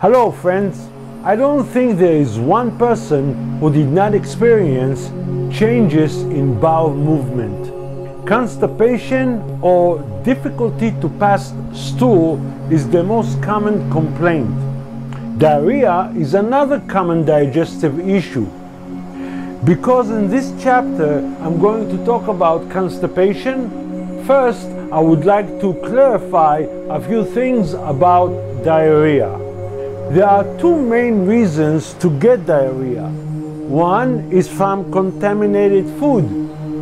Hello friends, I don't think there is one person who did not experience changes in bowel movement. Constipation or difficulty to pass stool is the most common complaint. Diarrhea is another common digestive issue. Because in this chapter I'm going to talk about constipation, first I would like to clarify a few things about diarrhea. There are two main reasons to get diarrhea. One is from contaminated food.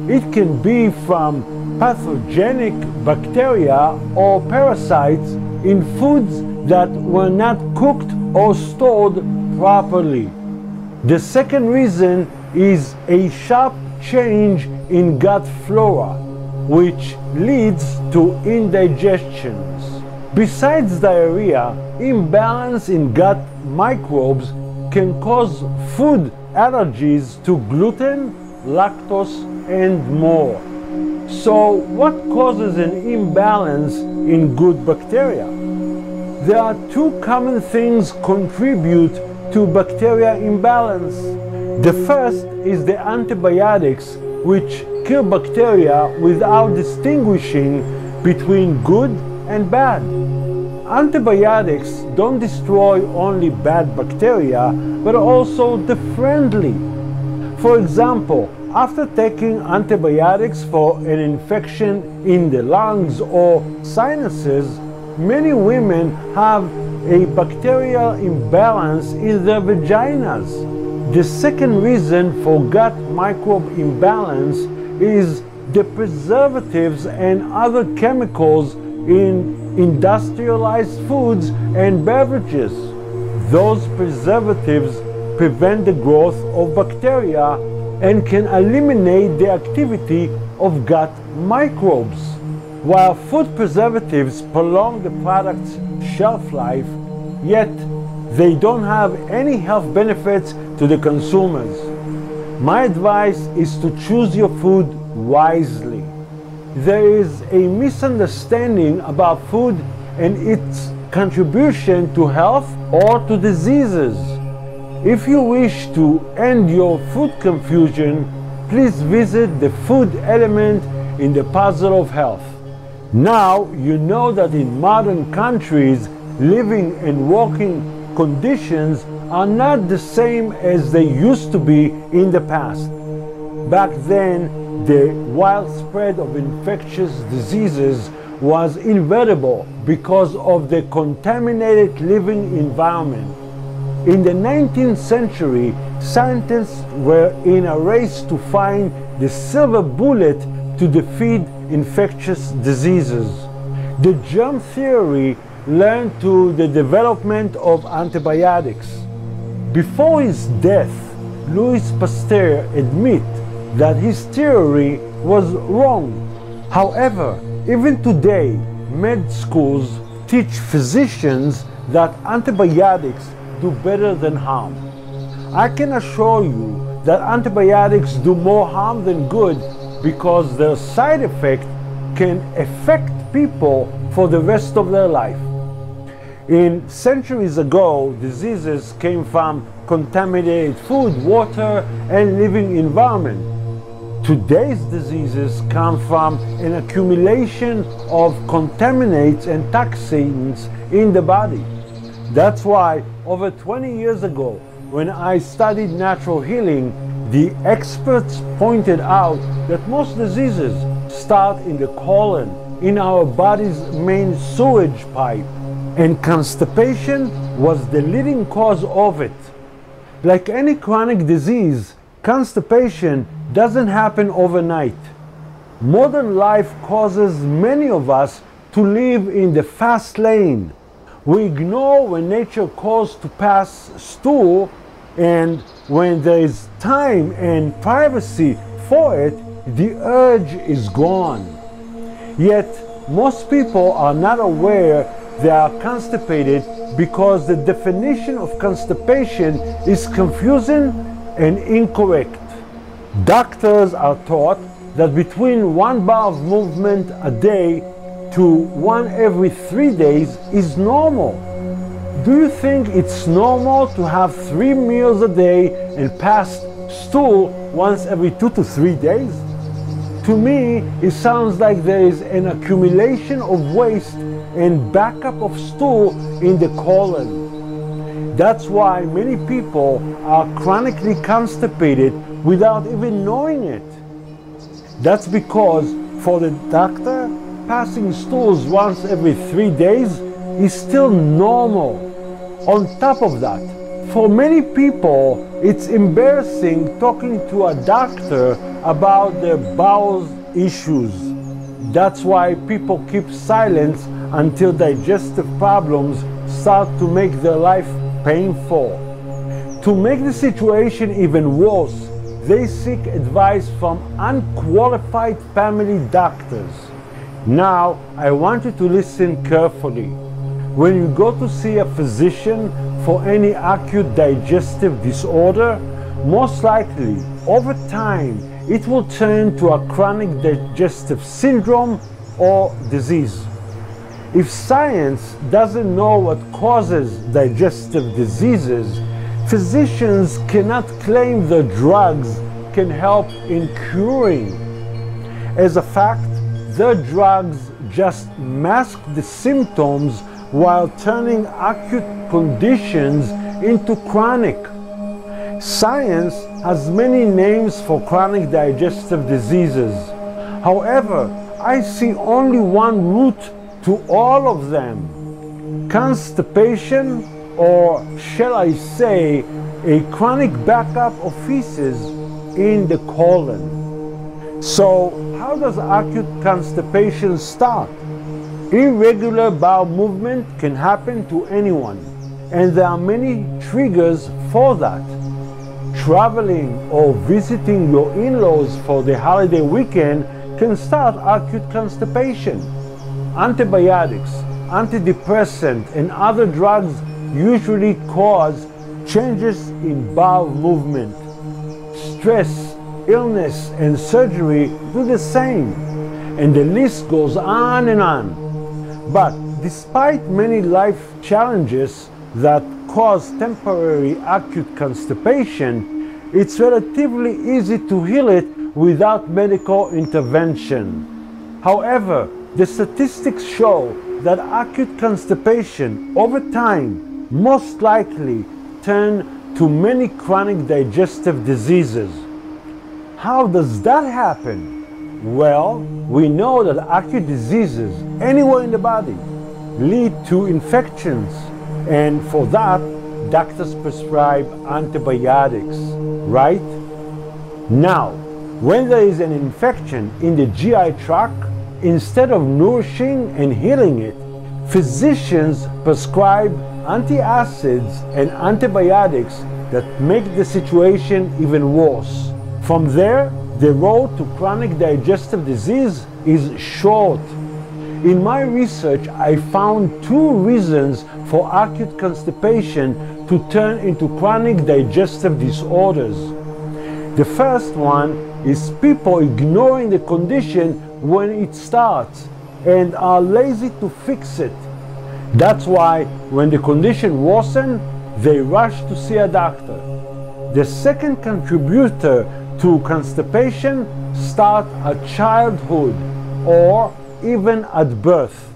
It can be from pathogenic bacteria or parasites in foods that were not cooked or stored properly. The second reason is a sharp change in gut flora, which leads to indigestions. Besides diarrhea, imbalance in gut microbes can cause food allergies to gluten, lactose, and more. So, what causes an imbalance in gut bacteria? There are two common things contribute to bacteria imbalance. The first is the antibiotics, which kill bacteria without distinguishing between good and bad. Antibiotics don't destroy only bad bacteria, but also the friendly. For example, after taking antibiotics for an infection in the lungs or sinuses, many women have a bacterial imbalance in their vaginas. The second reason for gut microbe imbalance is the preservatives and other chemicals in industrialized foods and beverages. Those preservatives prevent the growth of bacteria and can eliminate the activity of gut microbes. While food preservatives prolong the product's shelf life, yet they don't have any health benefits to the consumers. My advice is to choose your food wisely. There is a misunderstanding about food and its contribution to health or to diseases. If you wish to end your food confusion, please visit the food element in the puzzle of health. Now you know that in modern countries, living and working conditions are not the same as they used to be in the past. Back then, the widespread of infectious diseases was inevitable because of the contaminated living environment. In the 19th century, scientists were in a race to find the silver bullet to defeat infectious diseases. The germ theory led to the development of antibiotics. Before his death, Louis Pasteur admitted that his theory was wrong. However, even today, med schools teach physicians that antibiotics do better than harm. I can assure you that antibiotics do more harm than good because their side effect can affect people for the rest of their life. In centuries ago, diseases came from contaminated food, water, and living environment. Today's diseases come from an accumulation of contaminants and toxins in the body. That's why over 20 years ago, when I studied natural healing, the experts pointed out that most diseases start in the colon, in our body's main sewage pipe, and constipation was the leading cause of it. Like any chronic disease, constipation doesn't happen overnight. Modern life causes many of us to live in the fast lane. We ignore when nature calls to pass stool, and when there is time and privacy for it, the urge is gone. Yet, most people are not aware they are constipated because the definition of constipation is confusing and incorrect. Doctors are taught that between one bowel movement a day to one every 3 days is normal. Do you think it's normal to have 3 meals a day and pass stool once every 2 to 3 days? To me, it sounds like there is an accumulation of waste and backup of stool in the colon. That's why many people are chronically constipated without even knowing it. That's because for the doctor, passing stools once every 3 days is still normal. On top of that, for many people, it's embarrassing talking to a doctor about their bowel issues. That's why people keep silent until digestive problems start to make their life painful. To make the situation even worse, they seek advice from unqualified family doctors. Now, I want you to listen carefully. When you go to see a physician for any acute digestive disorder, most likely, over time, it will turn to a chronic digestive syndrome or disease. If science doesn't know what causes digestive diseases, physicians cannot claim the drugs can help in curing. As a fact, the drugs just mask the symptoms while turning acute conditions into chronic. Science has many names for chronic digestive diseases. However, I see only one root to all of them: constipation, or shall I say, a chronic backup of feces in the colon. So, how does acute constipation start? Irregular bowel movement can happen to anyone, and there are many triggers for that. Traveling or visiting your in-laws for the holiday weekend can start acute constipation. Antibiotics, antidepressants, and other drugs usually cause changes in bowel movement. Stress, illness, and surgery do the same, and the list goes on and on. But despite many life challenges that cause temporary acute constipation, it's relatively easy to heal it without medical intervention. However, the statistics show that acute constipation over time most likely turn to many chronic digestive diseases. How does that happen? Well, we know that acute diseases anywhere in the body lead to infections, and for that, doctors prescribe antibiotics, right? Now, when there is an infection in the GI tract, instead of nourishing and healing it, physicians prescribe antacids and antibiotics that make the situation even worse. From there, the road to chronic digestive disease is short. In my research, I found 2 reasons for acute constipation to turn into chronic digestive disorders. The first one is people ignoring the condition when it starts and are lazy to fix it. That's why when the condition worsens, they rush to see a doctor. The second contributor to constipation starts at childhood or even at birth.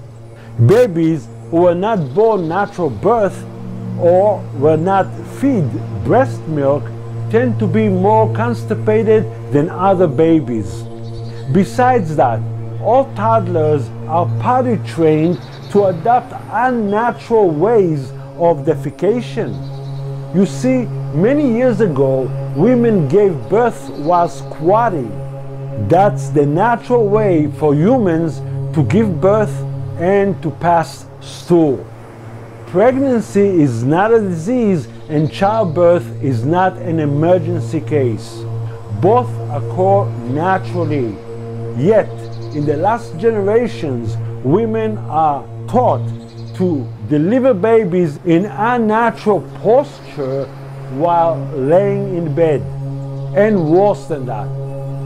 Babies who were not born natural birth or were not fed breast milk tend to be more constipated than other babies. Besides that, all toddlers are potty trained to adopt unnatural ways of defecation. You see, many years ago, women gave birth while squatting. That's the natural way for humans to give birth and to pass stool. Pregnancy is not a disease and childbirth is not an emergency case. Both occur naturally. Yet, in the last generations, women are taught to deliver babies in unnatural posture while laying in bed. And worse than that,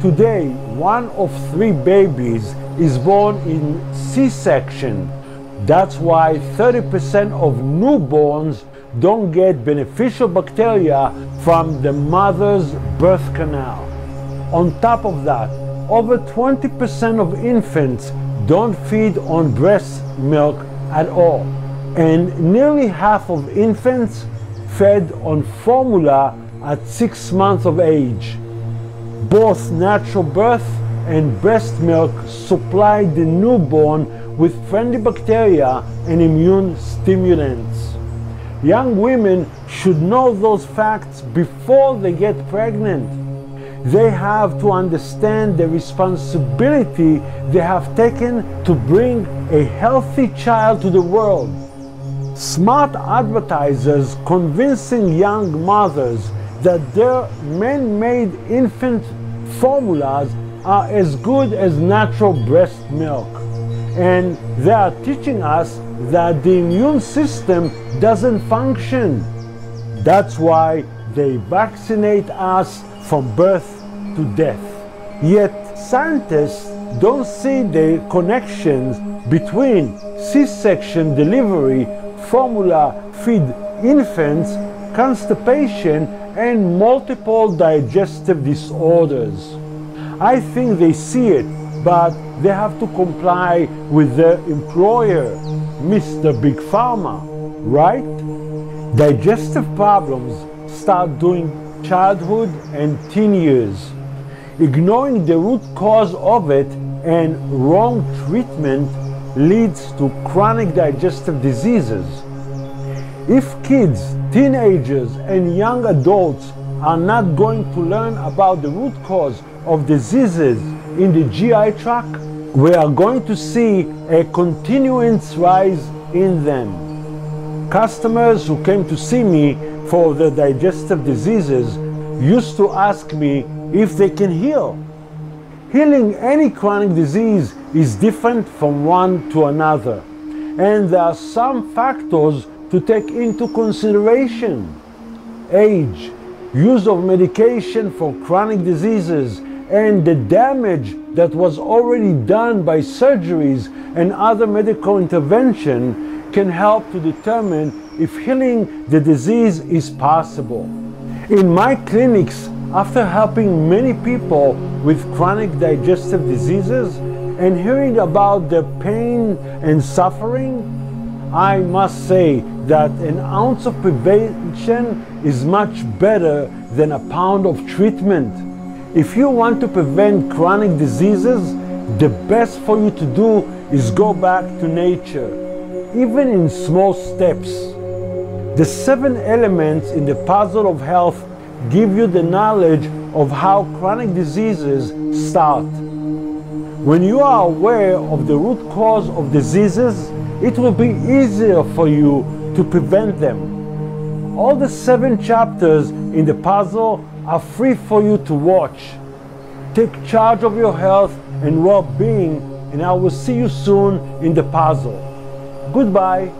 today 1 of 3 babies is born in C-section, That's why 30% of newborns don't get beneficial bacteria from the mother's birth canal. On top of that, over 20% of infants don't feed on breast milk at all, and nearly half of infants fed on formula at 6 months of age. Both natural birth and breast milk supply the newborn with friendly bacteria and immune stimulants. Young women should know those facts before they get pregnant. They have to understand the responsibility they have taken to bring a healthy child to the world. Smart advertisers convincing young mothers that their man-made infant formulas are as good as natural breast milk. And they are teaching us that the immune system doesn't function. That's why they vaccinate us from birth to death. Yet scientists don't see the connections between C-section delivery, formula-fed infants, constipation, and multiple digestive disorders. I think they see it, but they have to comply with their employer, Mr. Big Pharma, right? Digestive problems start during childhood and teen years. Ignoring the root cause of it and wrong treatment leads to chronic digestive diseases. If kids, teenagers, and young adults are not going to learn about the root cause of diseases in the GI tract, we are going to see a continuous rise in them. Customers who came to see me for their digestive diseases used to ask me if they can heal. Healing any chronic disease is different from one to another, and there are some factors to take into consideration. Age, use of medication for chronic diseases, and the damage that was already done by surgeries and other medical intervention can help to determine if healing the disease is possible. In my clinics, after helping many people with chronic digestive diseases and hearing about their pain and suffering, I must say that an ounce of prevention is much better than a pound of treatment. If you want to prevent chronic diseases, the best for you to do is go back to nature, even in small steps. The 7 elements in the puzzle of health give you the knowledge of how chronic diseases start. When you are aware of the root cause of diseases, it will be easier for you to prevent them. All the 7 chapters in the puzzle are free for you to watch. Take charge of your health and well-being, and I will see you soon in the puzzle. Goodbye.